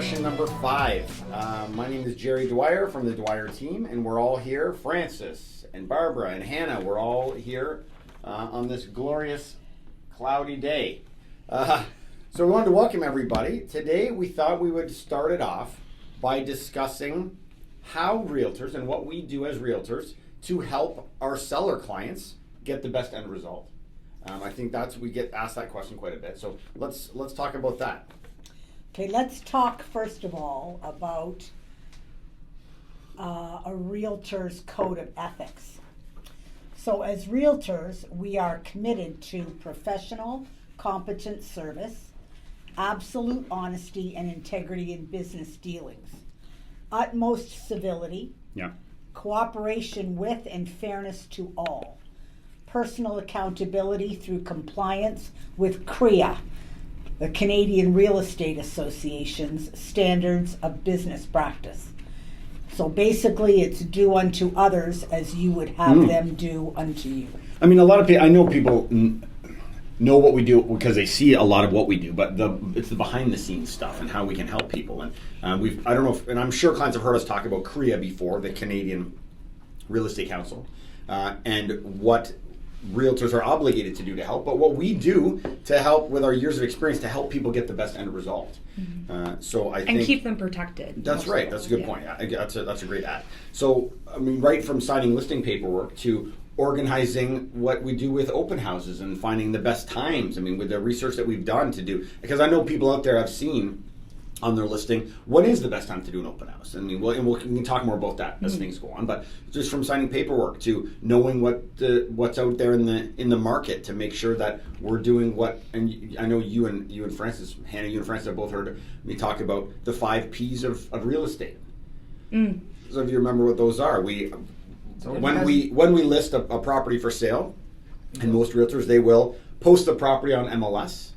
question number 5. My name is Jerry Dwyer from the Dwyer team, and we're all here. Francis and Barbara and Hannah, we're all here on this glorious cloudy day. So we wanted to welcome everybody. Today we thought we would start it off by discussing how realtors and what we do as realtors to help our seller clients get the best end result. I think we get asked that question quite a bit. So let's talk about that. Okay, let's talk first of all about a realtor's code of ethics. So as realtors, we are committed to professional, competent service, absolute honesty and integrity in business dealings, utmost civility, cooperation with and fairness to all, personal accountability through compliance with CREA, the Canadian Real Estate Association's Standards of Business Practice. So basically, it's do unto others as you would have them do unto you. I mean, a lot of people, I know people know what we do because they see a lot of what we do, but it's the behind the scenes stuff and how we can help people. And I don't know, and I'm sure clients have heard us talk about CREA before, the Canadian Real Estate Council, and what realtors are obligated to do to help, but what we do to help with our years of experience to help people get the best end result. So I think, and keep them protected. That's right. That's a good point. Yeah, that's a great add. So I mean, right from signing listing paperwork to organizing what we do with open houses and finding the best times. I mean, with the research that we've done to do, because I know people out there have seen on their listing, what is the best time to do an open house? I mean, we can talk more about that as things go on. But just from signing paperwork to knowing what's out there in the market to make sure that we're doing what. And I know you and Francis, Hannah, you and Francis have both heard me talk about the 5 P's of real estate. So if you remember what those are, when we list a property for sale, and most realtors, they will post the property on MLS.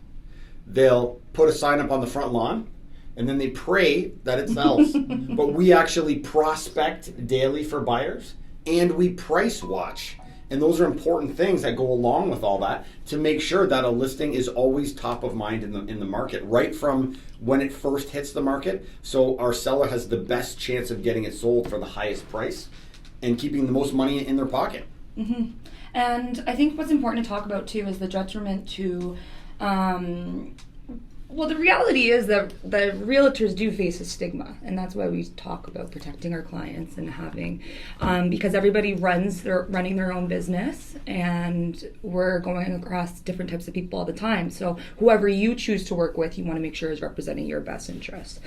They'll put a sign up on the front lawn. And then they pray that it sells. But we actually prospect daily for buyers, and we price watch. And those are important things that go along with all that to make sure that a listing is always top of mind in the market, right from when it first hits the market. So our seller has the best chance of getting it sold for the highest price and keeping the most money in their pocket. Mm-hmm. And I think what's important to talk about too is the detriment to well, the reality is that the realtors do face a stigma, and that's why we talk about protecting our clients and having, because everybody running their own business, and we're going across different types of people all the time. So whoever you choose to work with, you want to make sure is representing your best interest.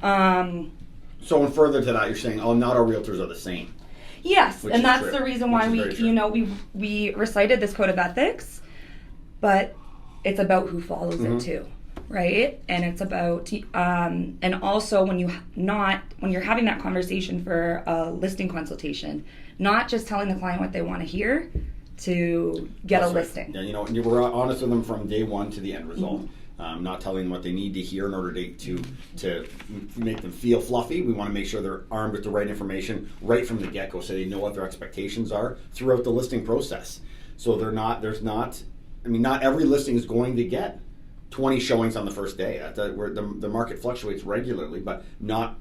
So and further to that, you're saying, not all realtors are the same. Yes, and that's the reason why we recited this code of ethics, but it's about who follows it too. Right, and it's about, and also when you're having that conversation for a listing consultation, not just telling the client what they want to hear to get a listing. Yeah, we're honest with them from day one to the end result. Not telling them what they need to hear in order to make them feel fluffy. We want to make sure they're armed with the right information right from the get-go, so they know what their expectations are throughout the listing process. So not every listing is going to get 20 showings on the first day. The market fluctuates regularly, but that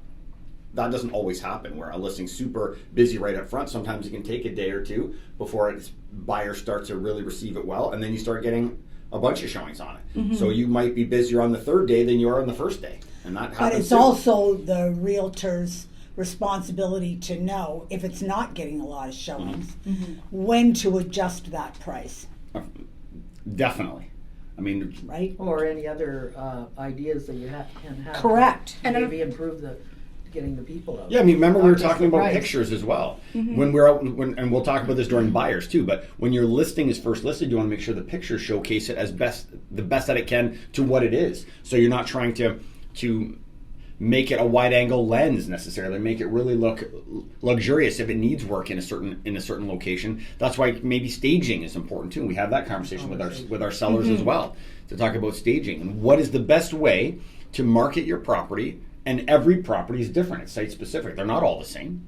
doesn't always happen. Where a listing's super busy right up front, sometimes it can take a day or two before buyers start to really receive it well, and then you start getting a bunch of showings on it. So you might be busier on the third day than you are on the first day, and that happens. But it's also the realtor's responsibility to know if it's not getting a lot of showings, when to adjust that price. Definitely. I mean, right? Or any other ideas that you can have. Correct. And maybe improve getting the people out. Yeah, I mean, remember we were talking about pictures as well. When we're out, and we'll talk about this during buyers too, but when your listing is first listed, you want to make sure the pictures showcase it as the best that it can to what it is. So you're not trying to make it a wide angle lens necessarily, make it really look luxurious if it needs work in a certain location. That's why maybe staging is important too. And we have that conversation with our sellers as well to talk about staging and what is the best way to market your property. And every property is different. It's site specific. They're not all the same.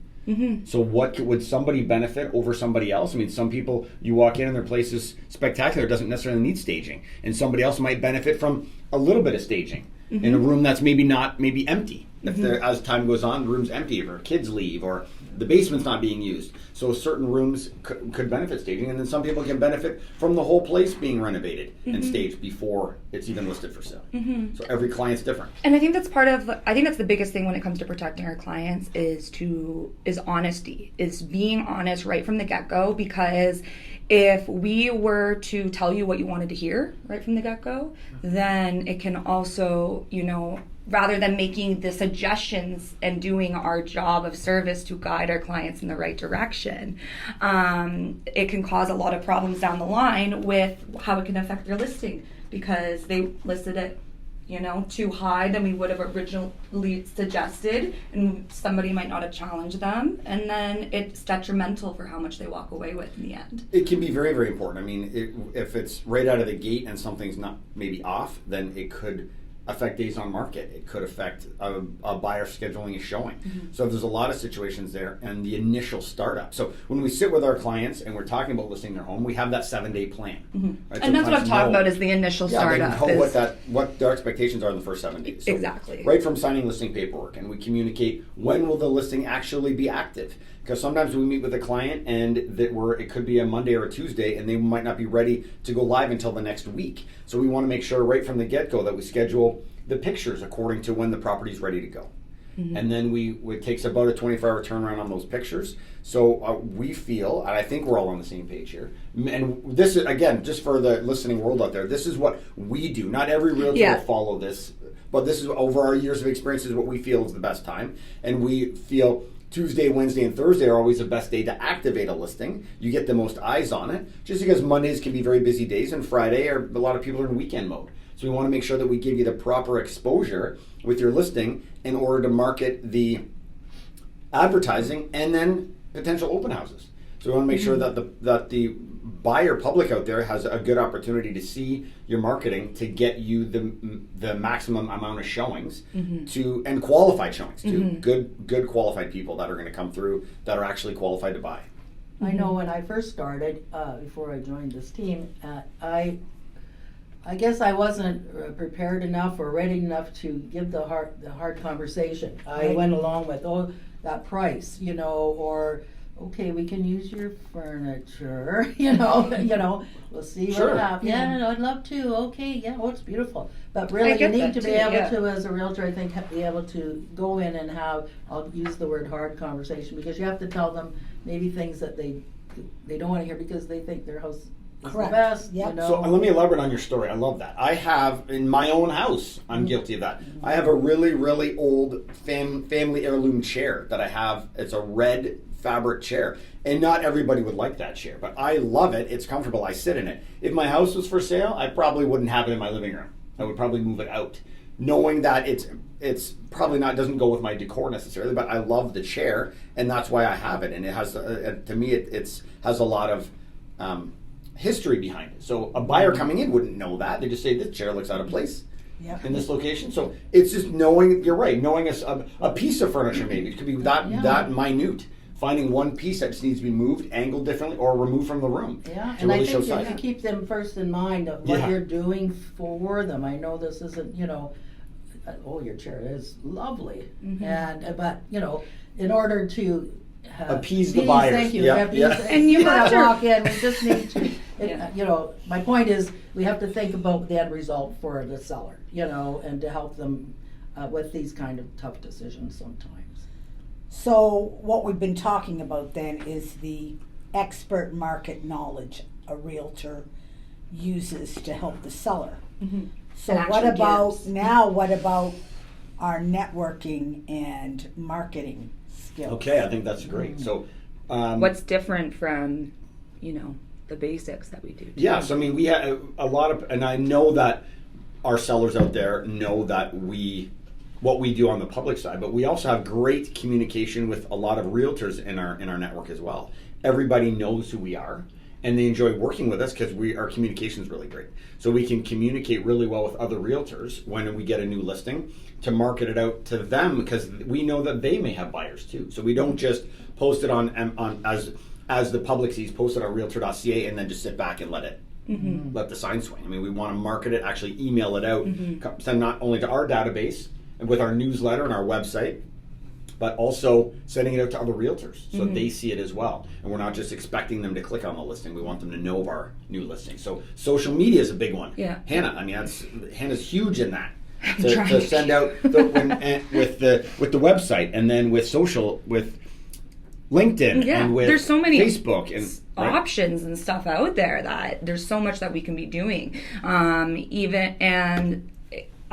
So what would somebody benefit over somebody else? I mean, some people, you walk in and their place is spectacular, it doesn't necessarily need staging. And somebody else might benefit from a little bit of staging in a room that's maybe empty. If as time goes on, the room's empty, or kids leave, or the basement's not being used. So certain rooms could benefit staging, and then some people can benefit from the whole place being renovated and staged before it's even listed for sale. So every client's different. And I think that's the biggest thing when it comes to protecting our clients is honesty, is being honest right from the get-go, because if we were to tell you what you wanted to hear right from the get-go, then it can also, rather than making the suggestions and doing our job of service to guide our clients in the right direction, it can cause a lot of problems down the line with how it can affect your listing, because they listed it too high than we would have originally suggested, and somebody might not have challenged them, and then it's detrimental for how much they walk away with in the end. It can be very, very important. I mean, if it's right out of the gate and something's not maybe off, then it could affect days on market. It could affect a buyer scheduling a showing. So there's a lot of situations there, and the initial startup. So when we sit with our clients and we're talking about listing their home, we have that 7-day plan. Right? And that's what I'm talking about, is the initial startup. They know what their expectations are in the first 7 days. So exactly. Right from signing listing paperwork, and we communicate when will the listing actually be active. Because sometimes we meet with a client and it could be a Monday or a Tuesday, and they might not be ready to go live until the next week. So we want to make sure right from the get-go that we schedule the pictures according to when the property is ready to go. And then it takes about a 24-hour turnaround on those pictures. So we feel, and I think we're all on the same page here, and this is, again, just for the listening world out there, this is what we do. Not every realtor will follow this, but this is, over our years of experience, is what we feel is the best time. And we feel Tuesday, Wednesday, and Thursday are always the best day to activate a listing. You get the most eyes on it, just because Mondays can be very busy days, and Friday a lot of people are in weekend mode. So we want to make sure that we give you the proper exposure with your listing in order to market the advertising and then potential open houses. So we want to make sure that the buyer public out there has a good opportunity to see your marketing to get you the maximum amount of showings and qualified showings to good qualified people that are going to come through that are actually qualified to buy. I know when I first started, before I joined this team, I guess I wasn't prepared enough or ready enough to give the hard conversation. I went along with, that price, or okay, we can use your furniture, we'll see what happens. Yeah, I'd love to. Okay, yeah, it's beautiful. But really, you need to be able to, as a realtor, I think, be able to go in and I'll use the word hard conversation, because you have to tell them maybe things that they don't want to hear because they think their house is the best. Yep. So let me elaborate on your story. I love that. I have, in my own house, I'm guilty of that. I have a really, really old family heirloom chair that I have. It's a red fabric chair, and not everybody would like that chair, but I love it. It's comfortable. I sit in it. If my house was for sale, I probably wouldn't have it in my living room. I would probably move it out, knowing that it's probably not, doesn't go with my decor necessarily, but I love the chair, and that's why I have it. And it has, to me, it has a lot of history behind it. So a buyer coming in wouldn't know that. They just say, this chair looks out of place in this location. So it's just knowing, you're right, knowing a piece of furniture maybe. It could be that minute. Finding one piece that just needs to be moved, angled differently, or removed from the room. Yeah, and I think if you keep them first in mind of what you're doing for them. I know this isn't, your chair is lovely, but in order to appease the buyers. Thank you. And you have to walk in. We just need to. My point is, we have to think about the end result for the seller. And to help them with these kind of tough decisions sometimes. So what we've been talking about then is the expert market knowledge a realtor uses to help the seller. So what about our networking and marketing skills? Okay, I think that's great. So what's different from, the basics that we do too? Yeah, so I mean, we have a lot of, and I know that our sellers out there know that what we do on the public side, but we also have great communication with a lot of realtors in our network as well. Everybody knows who we are, and they enjoy working with us because our communication is really great. So we can communicate really well with other realtors when we get a new listing to market it out to them, because we know that they may have buyers too. So we don't just post it on as the public sees, post it on realtor.ca and then just sit back and let the sign swing. I mean, we want to market it, actually email it out, send not only to our database with our newsletter and our website, but also sending it out to other realtors so they see it as well. And we're not just expecting them to click on the listing. We want them to know of our new listing. So social media is a big one. Yeah. Hannah, I mean, Hannah's huge in that. To send out with the website, and then with social, with LinkedIn, and with there's so many Facebook and options and stuff out there that there's so much that we can be doing.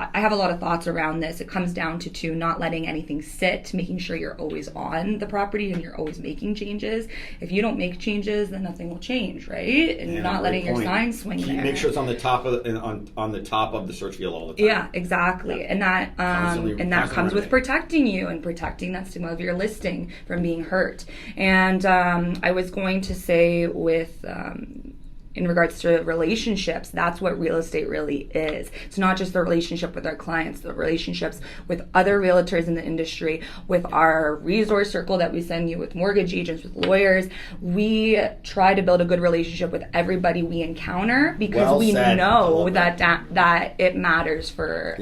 I have a lot of thoughts around this. It comes down to not letting anything sit, making sure you're always on the property and you're always making changes. If you don't make changes, then nothing will change, right? And not letting your sign swing there. Make sure it's on the top of on the top of the search field all the time. Yeah, exactly. Yeah. And that comes with protecting you and protecting that stigma of your listing from being hurt. And I was going to say with in regards to relationships, that's what real estate really is. It's not just the relationship with our clients, the relationships with other realtors in the industry, with our resource circle that we send you, with mortgage agents, with lawyers. We try to build a good relationship with everybody we encounter because we know that it matters for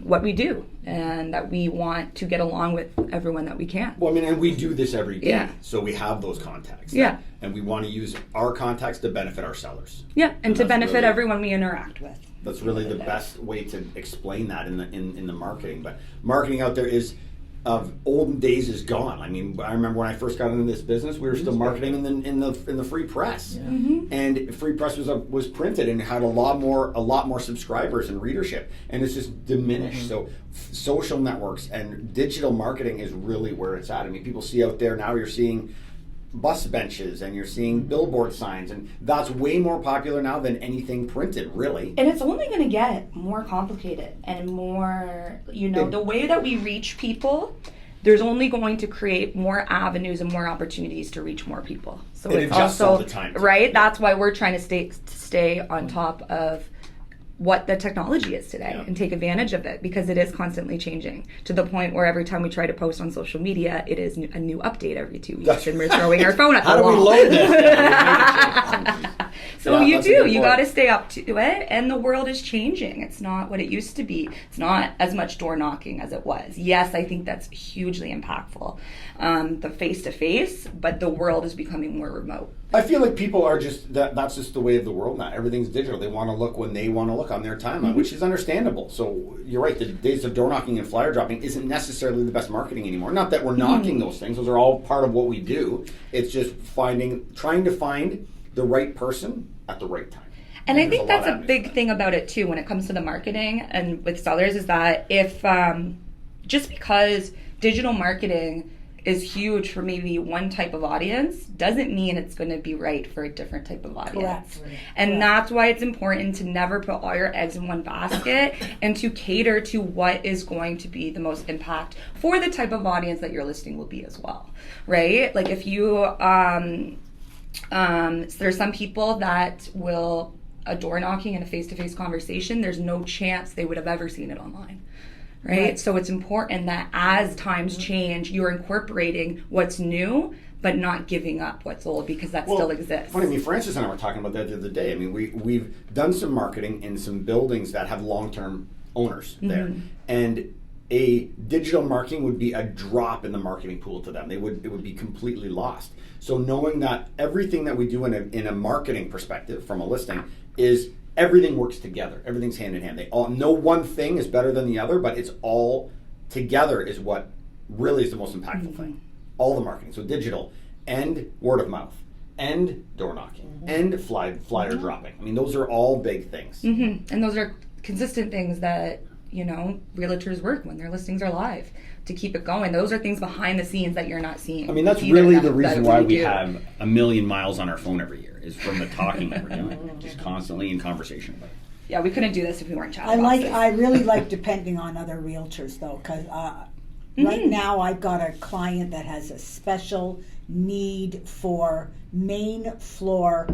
what we do, and that we want to get along with everyone that we can. Well, I mean, and we do this every day, so we have those contacts. And we want to use our contacts to benefit our sellers. Yeah, and to benefit everyone we interact with. That's really the best way to explain that in the marketing. But marketing out there is of olden days is gone. I mean, I remember when I first got into this business, we were still marketing in the free press, and free press was printed and had a lot more subscribers and readership, and it's just diminished. So social networks and digital marketing is really where it's at. I mean, people see out there now. You're seeing bus benches and you're seeing billboard signs, and that's way more popular now than anything printed, really. And it's only going to get more complicated and more, the way that we reach people, there's only going to create more avenues and more opportunities to reach more people. So it's also all the time, right? That's why we're trying to stay on top of what the technology is today and take advantage of it, because it is constantly changing to the point where every time we try to post on social media, it is a new update every 2 weeks, and we're throwing our phone at the wall. How do we load this? So you got to stay up to it, and the world is changing. It's not what it used to be. It's not as much door knocking as it was. Yes, I think that's hugely impactful, the face-to-face, but the world is becoming more remote. I feel like people are that's just the way of the world now. Everything's digital. They want to look when they want to look on their timeline, which is understandable. So you're right, the days of door knocking and flyer dropping isn't necessarily the best marketing anymore. Not that we're knocking those things. Those are all part of what we do. It's just trying to find the right person at the right time. And I think that's a big thing about it too when it comes to the marketing and with sellers, is that if just because digital marketing is huge for maybe one type of audience doesn't mean it's going to be right for a different type of audience. Correct. And that's why it's important to never put all your eggs in one basket and to cater to what is going to be the most impact for the type of audience that your listing will be as well, right? Like if you there's some people that will a door knocking and a face-to-face conversation, there's no chance they would have ever seen it online. Right? So it's important that as times change, you're incorporating what's new, but not giving up what's old, because that still exists. Funny, Francis and I were talking about that the other day. I mean, we've done some marketing in some buildings that have long-term owners there, and a digital marketing would be a drop in the marketing pool to them. It would be completely lost. So knowing that everything that we do in a marketing perspective from a listing is everything works together. Everything's hand in hand. No one thing is better than the other, but it's all together is what really is the most impactful thing. All the marketing. So digital and word of mouth and door knocking and flyer dropping. I mean, those are all big things. And those are consistent things that, realtors work when their listings are live to keep it going. Those are things behind the scenes that you're not seeing. I mean, that's really the reason why we have 1 million miles on our phone every year, is from the talking that we're doing, just constantly in conversation about it. Yeah, we couldn't do this if we weren't chatting. I really like depending on other realtors though, because right now I've got a client that has a special need for main floor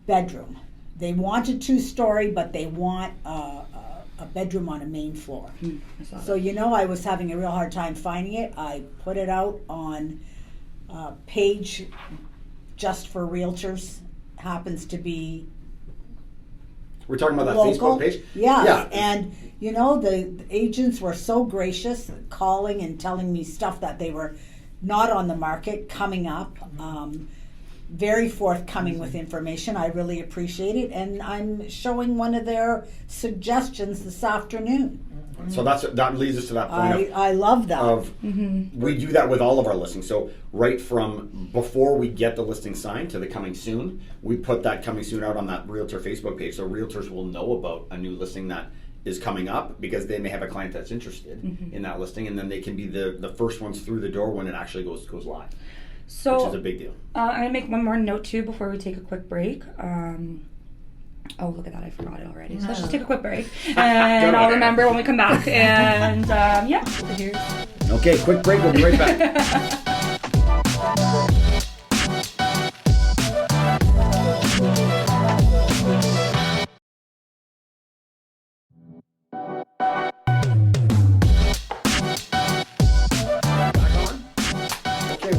bedroom. They want a 2-story, but they want a bedroom on a main floor. So I was having a real hard time finding it. I put it out on a page just for realtors. Happens to be we're talking about that local. Facebook page? Yeah. And You know, the agents were so gracious, calling and telling me stuff that they were not on the market, coming up. Very forthcoming with information. I really appreciate it, and I'm showing one of their suggestions this afternoon. So that leads us to that point. I love that. We do that with all of our listings. So right from before we get the listing signed to the coming soon, we put that coming soon out on that Realtor Facebook page, so realtors will know about a new listing that is coming up, because they may have a client that's interested in that listing, and then they can be the first ones through the door when it actually goes live. So, which is a big deal. I'm going to make one more note too before we take a quick break. Oh, look at that. I forgot it already. So let's just take a quick break. And I'll remember when we come back. And here's... Okay, quick break. We'll be right back.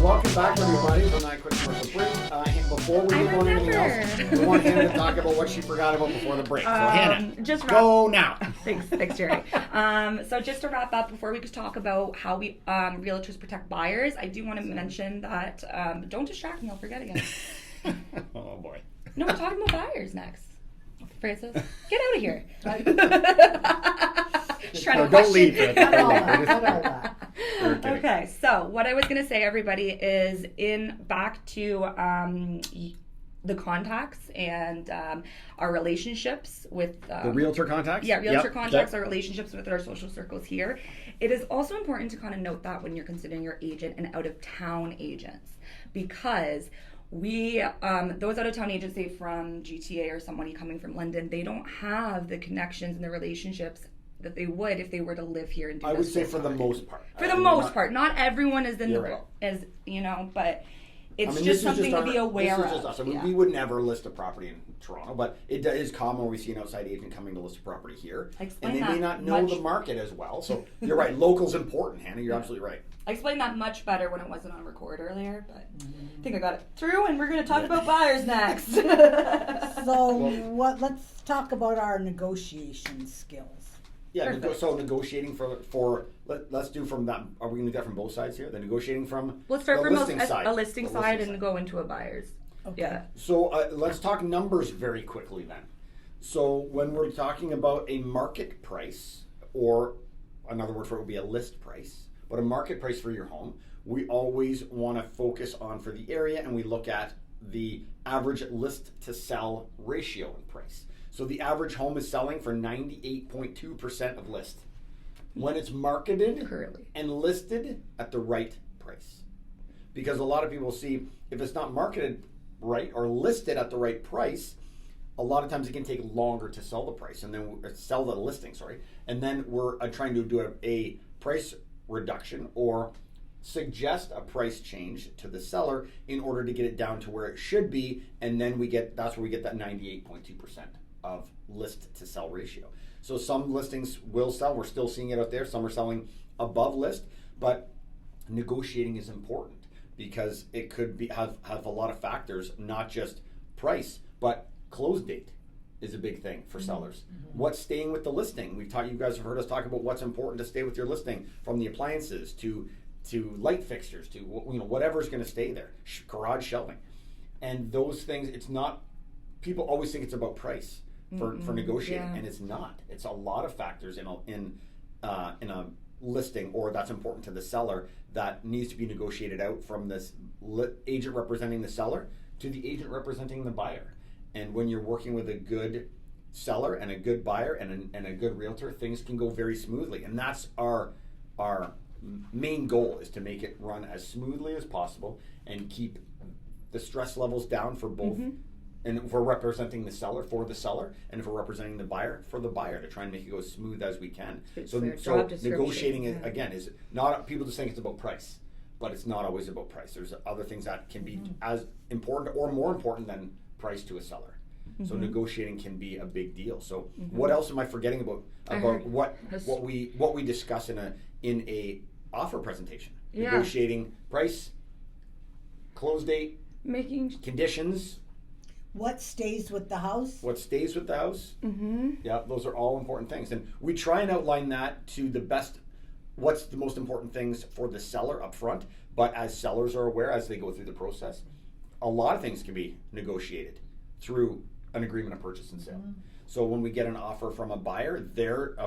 Welcome back, everybody, from that quick commercial break. Before we move on to anything else, we want Hannah to talk about what she forgot about before the break. So, Hannah, go now. Thanks, Jerry. So just to wrap up, before we could talk about how we realtors protect buyers, I do want to mention that don't distract me, I'll forget again. Oh, boy. No, we're talking about buyers next. Francis, get out of here. Don't leave. Okay, so what I was going to say, everybody, is back to the contacts and our relationships with... the realtor contacts? Yeah, realtor contacts, our relationships with our social circles here. It is also important to kind of note that when you're considering your agent and out-of-town agents, because... those out-of-town agents, say from GTA or somebody coming from London, they don't have the connections and the relationships that they would if they were to live here and do I would say for the most part. For the most part. Not everyone is in the as but it's just something to be aware of. This is just us. I mean, we would never list a property in Toronto, but it is common where we see an outside agent coming to list a property here. And they may not know the market as well. So you're right. Local's important, Hannah. You're absolutely right. I explained that much better when it wasn't on record earlier, but I think I got it through, and we're going to talk about buyers next. Let's talk about our negotiation skills. Yeah, so negotiating for let's do from that. Are we going to do that from both sides here? The negotiating from let's start from a listing side and go into a buyer's. Okay. Yeah. So let's talk numbers very quickly then. So when we're talking about a market price, or another word for it would be a list price, but a market price for your home, we always want to focus on for the area, and we look at the average list to sell ratio in price. So the average home is selling for 98.2% of list when it's marketed and listed at the right price. Because a lot of people see if it's not marketed right or listed at the right price, a lot of times it can take longer to sell the price and then sell the listing, and then we're trying to do a price reduction or suggest a price change to the seller in order to get it down to where it should be, and then that's where we get that 98.2% of list to sell ratio. So some listings will sell. We're still seeing it out there. Some are selling above list, but negotiating is important because it could have a lot of factors, not just price, but close date is a big thing for sellers. What's staying with the listing? You guys have heard us talk about what's important to stay with your listing, from the appliances to light fixtures to whatever's going to stay there, garage shelving, and those things. It's not. People always think it's about price for negotiating, and it's not. It's a lot of factors in a listing, or that's important to the seller, that needs to be negotiated out, from this agent representing the seller to the agent representing the buyer. And when you're working with a good seller and a good buyer and a good realtor, things can go very smoothly. And that's our main goal, is to make it run as smoothly as possible and keep the stress levels down for both. And if we're representing the seller, for the seller, and if we're representing the buyer, for the buyer, to try and make it go as smooth as we can. So negotiating again is not, people just think it's about price, but it's not always about price. There's other things that can be as important or more important than price to a seller. So negotiating can be a big deal. So what else am I forgetting about what we discuss in a offer presentation? Negotiating price, close date, making conditions. What stays with the house? What stays with the house? Mm-hmm. Yeah, those are all important things, and we try and outline that to the best. What's the most important things for the seller up front? But as sellers are aware, as they go through the process, a lot of things can be negotiated through an agreement of purchase and sale. So when we get an offer from a buyer,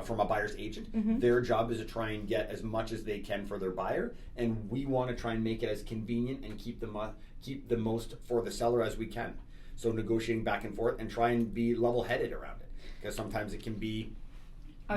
from a buyer's agent, their job is to try and get as much as they can for their buyer, and we want to try and make it as convenient and keep the most for the seller as we can. So negotiating back and forth and try and be level-headed around it, because sometimes it can be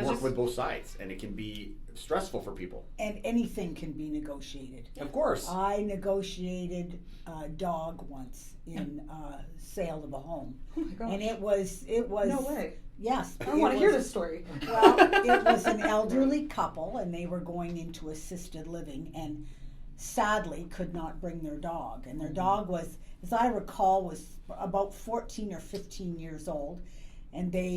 work with both sides, and it can be stressful for people. And anything can be negotiated. Of course. I negotiated a dog once in a sale of a home. Oh my gosh. And it was No way. Yes. I want to hear this story. Well, it was an elderly couple, and they were going into assisted living, and sadly could not bring their dog. And their dog was, as I recall, was about 14 or 15 years old, and this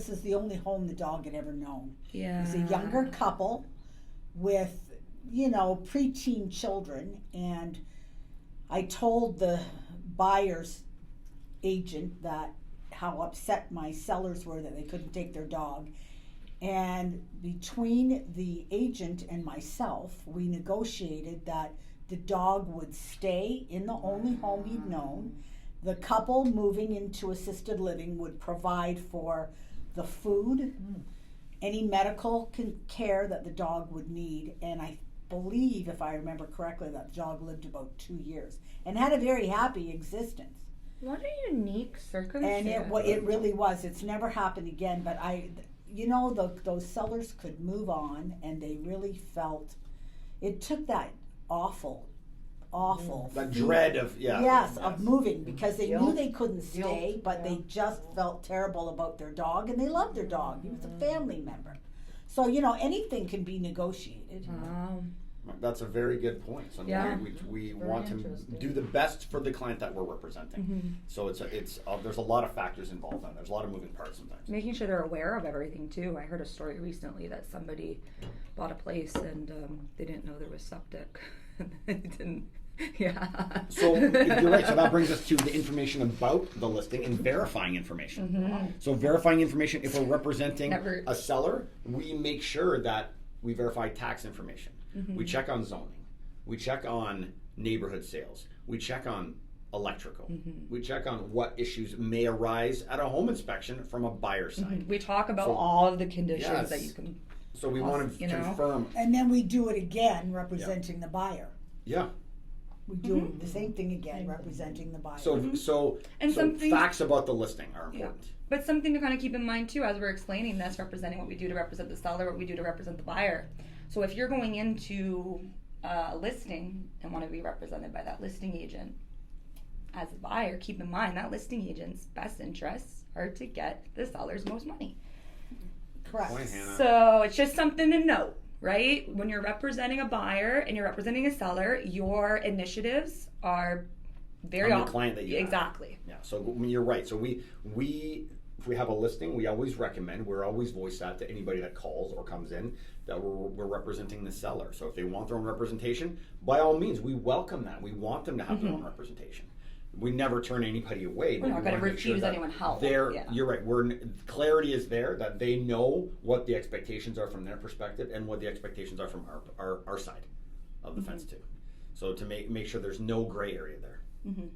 is the only home the dog had ever known. Yeah. It was a younger couple with, preteen children, and I told the buyer's agent that how upset my sellers were that they couldn't take their dog. And between the agent and myself, we negotiated that the dog would stay in the only home he'd known. The couple moving into assisted living would provide for the food, any medical care that the dog would need, and I believe, if I remember correctly, that the dog lived about 2 years and had a very happy existence. What a unique circumstance. And it really was. It's never happened again, but those sellers could move on, and they really felt it took that awful that dread of of moving, because they knew they couldn't stay, Guilt, but they just felt terrible about their dog, and they loved their dog. He was a family member. So anything can be negotiated. Wow. That's a very good point. So Yeah. we Very want to interesting. do the best for the client that we're representing. So there's a lot of factors involved in it. There's a lot of moving parts sometimes. Making sure they're aware of everything too. I heard a story recently that somebody bought a place and they didn't know there was septic. They didn't. Yeah. So you're right. So that brings us to the information about the listing and verifying information. So verifying information, if we're representing a seller, we make sure that we verify tax information. We check on zoning. We check on neighborhood sales. We check on electrical. We check on what issues may arise at a home inspection from a buyer's side. We talk about all of the conditions that you can. So we want to confirm. And then we do it again, representing the buyer. Yeah. We do the same thing again, representing the buyer. So facts about the listing are important. But something to kind of keep in mind too, as we're explaining this, representing what we do to represent the seller, what we do to represent the buyer. So if you're going into a listing and want to be represented by that listing agent, as a buyer, keep in mind that listing agent's best interests are to get the seller's most money. Correct. Point, Hannah. So it's just something to note, right? When you're representing a buyer and you're representing a seller, your initiatives are very on the client that you have. Exactly. Yeah. So you're right. So we if we have a listing, we always recommend, we're always voice that to anybody that calls or comes in, that we're representing the seller. So if they want their own representation, by all means, we welcome that. We want them to have their own representation. We never turn anybody away. We're not going to refuse anyone help. You're right. Clarity is there, that they know what the expectations are from their perspective and what the expectations are from our side of the fence too. So to make sure there's no gray area there.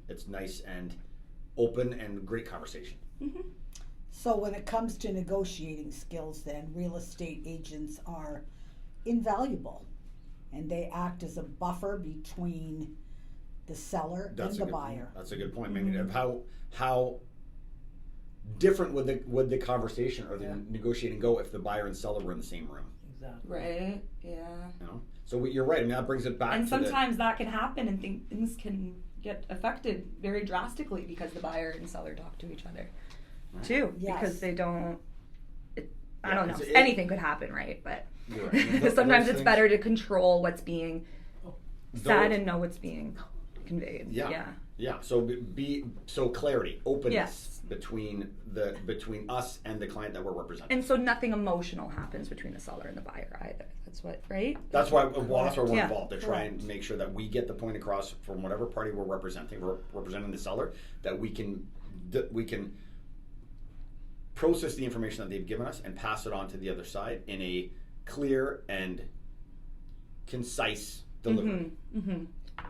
It's nice and open and great conversation. So when it comes to negotiating skills, then real estate agents are invaluable, and they act as a buffer between the seller and the buyer. That's a good point. I mean, how different would the conversation or the negotiating go if the buyer and seller were in the same room? Exactly. Right. Yeah. So you're right. I mean, that brings it back. And sometimes that can happen, and things can get affected very drastically because the buyer and seller talk to each other, too. Yes. Because they don't. I don't know. Anything could happen, right? But right. sometimes it's better to control what's being said and know what's being conveyed. Yeah. So clarity, openness between us and the client that we're representing. And so nothing emotional happens between the seller and the buyer either. That's what, right? That's why we're Yeah. involved, to try and make sure that we get the point across from whatever party we're representing. We're representing the seller, that we can process the information that they've given us and pass it on to the other side in a clear and concise delivery.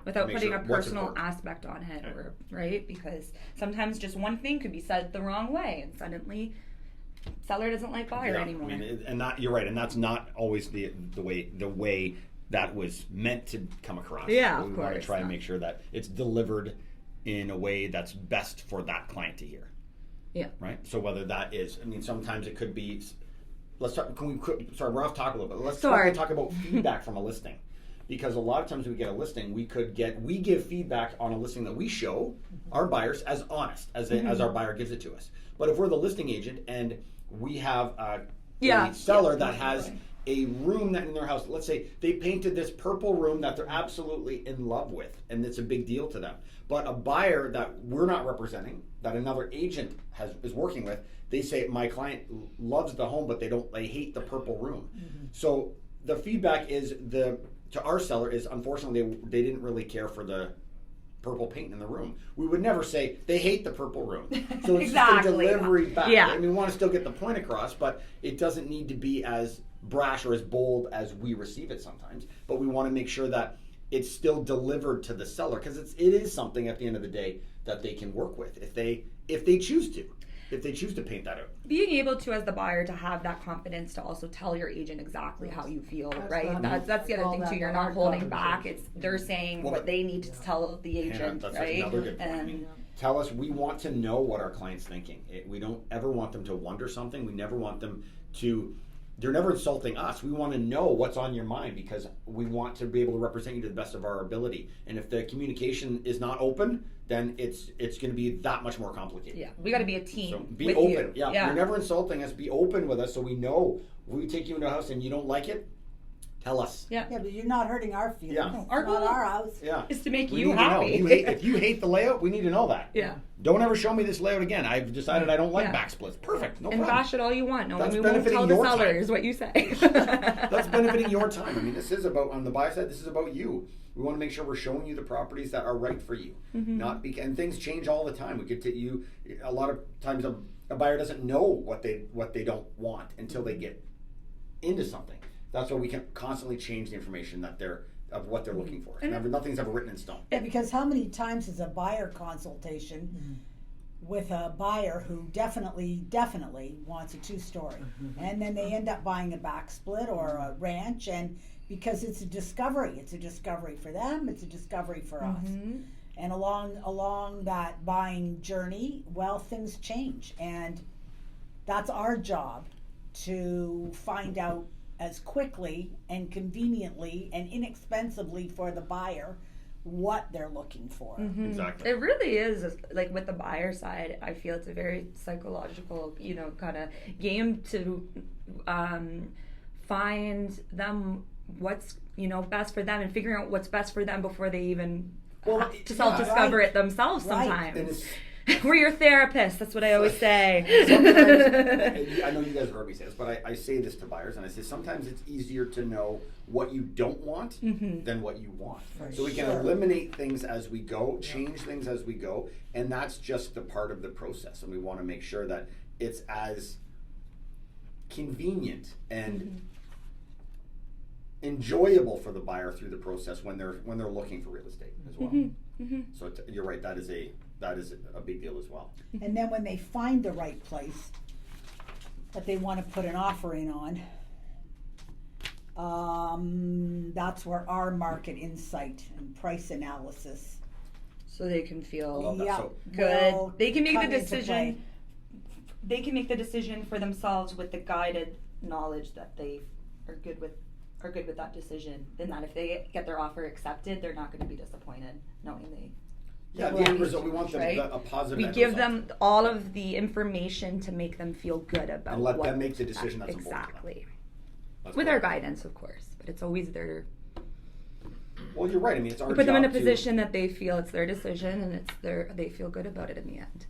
Without Make putting sure a what's personal important. aspect on it, or, right? Because sometimes just one thing could be said the wrong way, and suddenly seller doesn't like buyer anymore. I mean, and that, you're right, and that's not always the way that was meant to come across. Yeah, we of want to course. try and make sure that it's delivered in a way that's best for that client to hear. Yeah. Right. So whether that is, I mean, sometimes it could be. Let's talk. Sorry, we're off topic a little bit. Let's talk about feedback from a listing, because a lot of times we get a listing, we give feedback on a listing that we show our buyers as honest as our buyer gives it to us. But if we're the listing agent and we have a seller that has a room that in their house, let's say they painted this purple room that they're absolutely in love with, and it's a big deal to them. But a buyer that we're not representing, that another agent is working with, they say my client loves the home, but they hate the purple room. So the feedback is to our seller is, unfortunately they didn't really care for the purple paint in the room. We would never say they hate the purple room. So it's just a delivery back. Yeah. I mean, we want to still get the point across, but it doesn't need to be as brash or as bold as we receive it sometimes. But we want to make sure that it's still delivered to the seller, because it is something at the end of the day that they can work with if they choose to. If they choose to paint that out. Being able to, as the buyer, to have that confidence to also tell your agent exactly how you feel, right? That's the other thing too. You're not holding back. It's they're saying what they need to tell the agent, that's right? another good point. I mean, tell us. We want to know what our client's thinking. We don't ever want them to wonder something. We never want them to. They're never insulting us. We want to know what's on your mind, because we want to be able to represent you to the best of our ability. And if the communication is not open, then it's going to be that much more complicated. Yeah, we got to be a team. So be with open. You. Yeah, you're never insulting us. Be open with us, so we know if we take you into a house and you don't like it, tell us. Yeah, but you're not hurting our feelings. Yeah. Our goal, not our house. Yeah, is to make we you need to know. happy. If you hate the layout, we need to know that. Yeah. Don't ever show me this layout again. I've decided I don't like back splits. Perfect. No and problem. bash it all you want. No, That's we won't benefiting tell the your seller time. is what you say. That's benefiting your time. I mean, this is about, on the buy side, this is about you. We want to make sure we're showing you the properties that are right for you. And things change all the time. We could take you, a lot of times a buyer doesn't know what they don't want until they get into something. That's why we can constantly change the information of what they're looking for. Nothing's ever written in stone. Yeah, because how many times is a buyer consultation with a buyer who definitely wants a two-story, and then they end up buying a back split or a ranch, and because it's a discovery for them, it's a discovery for us. And along that buying journey, well, things change, and that's our job to find out as quickly and conveniently and inexpensively for the buyer what they're looking for. Exactly. It really is, like with the buyer side, I feel it's a very psychological, kind of game to find them what's, best for them, and figuring out what's best for them before they even have to self-discover it themselves sometimes. We're your therapist. That's what I always say. I know you guys have heard me say this, but I say this to buyers, and I say sometimes it's easier to know what you don't want than what you want. So we can eliminate things as we go, change things as we go, and that's just the part of the process. And we want to make sure that it's as convenient and enjoyable for the buyer through the process when they're looking for real estate as well. So you're right. That is a big deal as well. And then when they find the right place that they want to put an offer in on, that's where our market insight and price analysis. So they can feel good. They can make the decision. They can make the decision for themselves with the guided knowledge that they are good with that decision. Then that if they get their offer accepted, they're not going to be disappointed knowing they. Yeah, the end result, we want them a positive. We give them all of the information to make them feel good about and let them make the decision that's exactly. That's with our guidance, of course, but it's always their. Well, you're right. I mean, it's our job. Put them in a position that they feel it's their decision and they feel good about it in the end.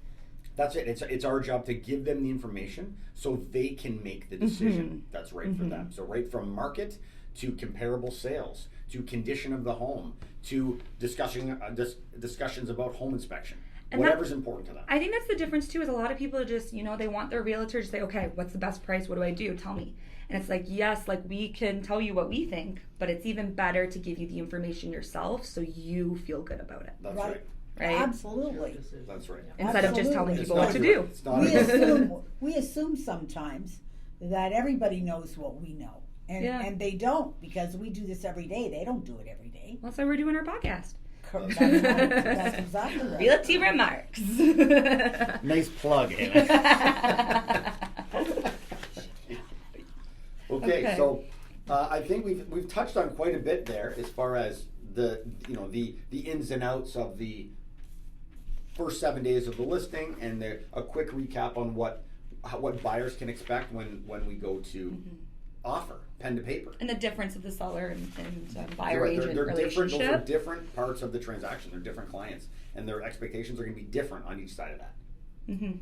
That's it. It's our job to give them the information so they can make the decision that's right for them. So right from market to comparable sales, to condition of the home, to discussions about home inspection. And whatever's important to them. I think that's the difference too, is a lot of people are just, they want their realtor to say, okay, what's the best price? What do I do? Tell me. And it's like, yes, like we can tell you what we think, but it's even better to give you the information yourself so you feel good about it. That's right. Right? Absolutely. That's right. Instead of just telling people what to do. We assume sometimes that everybody knows what we know. And they don't, because we do this every day. They don't do it every day. That's why we're doing our podcast. That's right. That's exactly right. Realty Remarks. Nice plug, Anna. Okay, so I think we've touched on quite a bit there as far as the ins and outs of the first 7 days of the listing, and a quick recap on what buyers can expect when we go to offer pen to paper, and the difference of the seller and buyer agent they're relationship. Those are different parts of the transaction. They're different clients, and their expectations are going to be different on each side of that. Mm-hmm.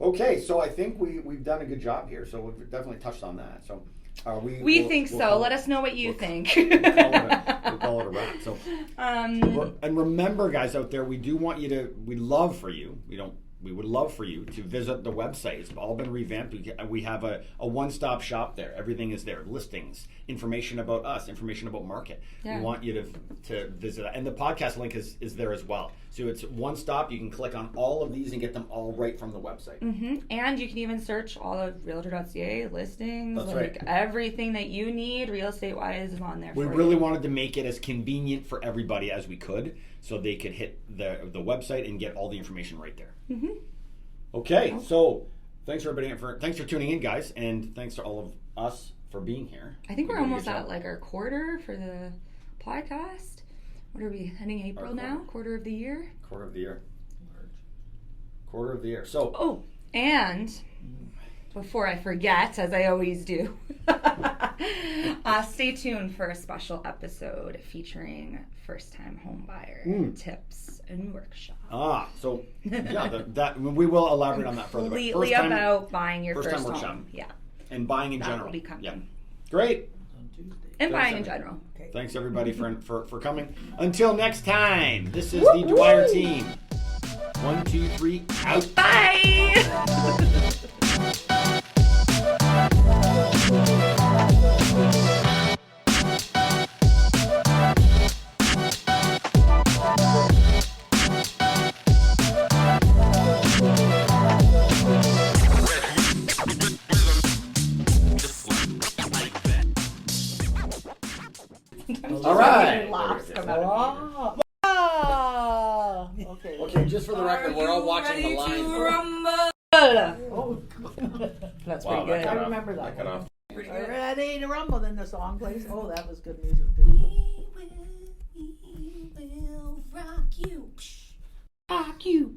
Okay, so I think we've done a good job here. So we've definitely touched on that. So we'll think so. Let us know what you think. We'll call it a wrap. So, and remember, guys out there, we do want you to. We would love for you to visit the website. It's all been revamped. We have a one-stop shop there. Everything is there. Listings, information about us, information about market. Yeah. We want you to visit that. And the podcast link is there as well. So it's one stop. You can click on all of these and get them all right from the website. Mm-hmm. And you can even search all of realtor.ca listings. That's right. Everything that you need real estate-wise is on there We really wanted to make it as convenient for everybody as we could, so they could hit the website and get all the information right there. Mm-hmm. Okay, so thanks everybody thanks for tuning in, guys, and thanks to all of us for being here. I think we're almost at like our quarter for the podcast. What are we heading April now? Quarter of the year. Quarter of the year. So. And before I forget, as I always do, stay tuned for a special episode featuring first-time home buyer tips and workshops. So that we will elaborate on that further. Completely about buying your first home. Workshop. Yeah. And buying in general. That will be coming. Yeah. Great. And buying in general. Okay. Thanks everybody for coming. Until next time, this is the Dwyer team. 1, 2, 3, out. Bye. All right. Okay, just for the record, we're all watching the line. Oh, that's pretty good. I remember that one. Off. Ready to rumble, then the song plays. Oh, that was good music too. We will rock you. Rock you.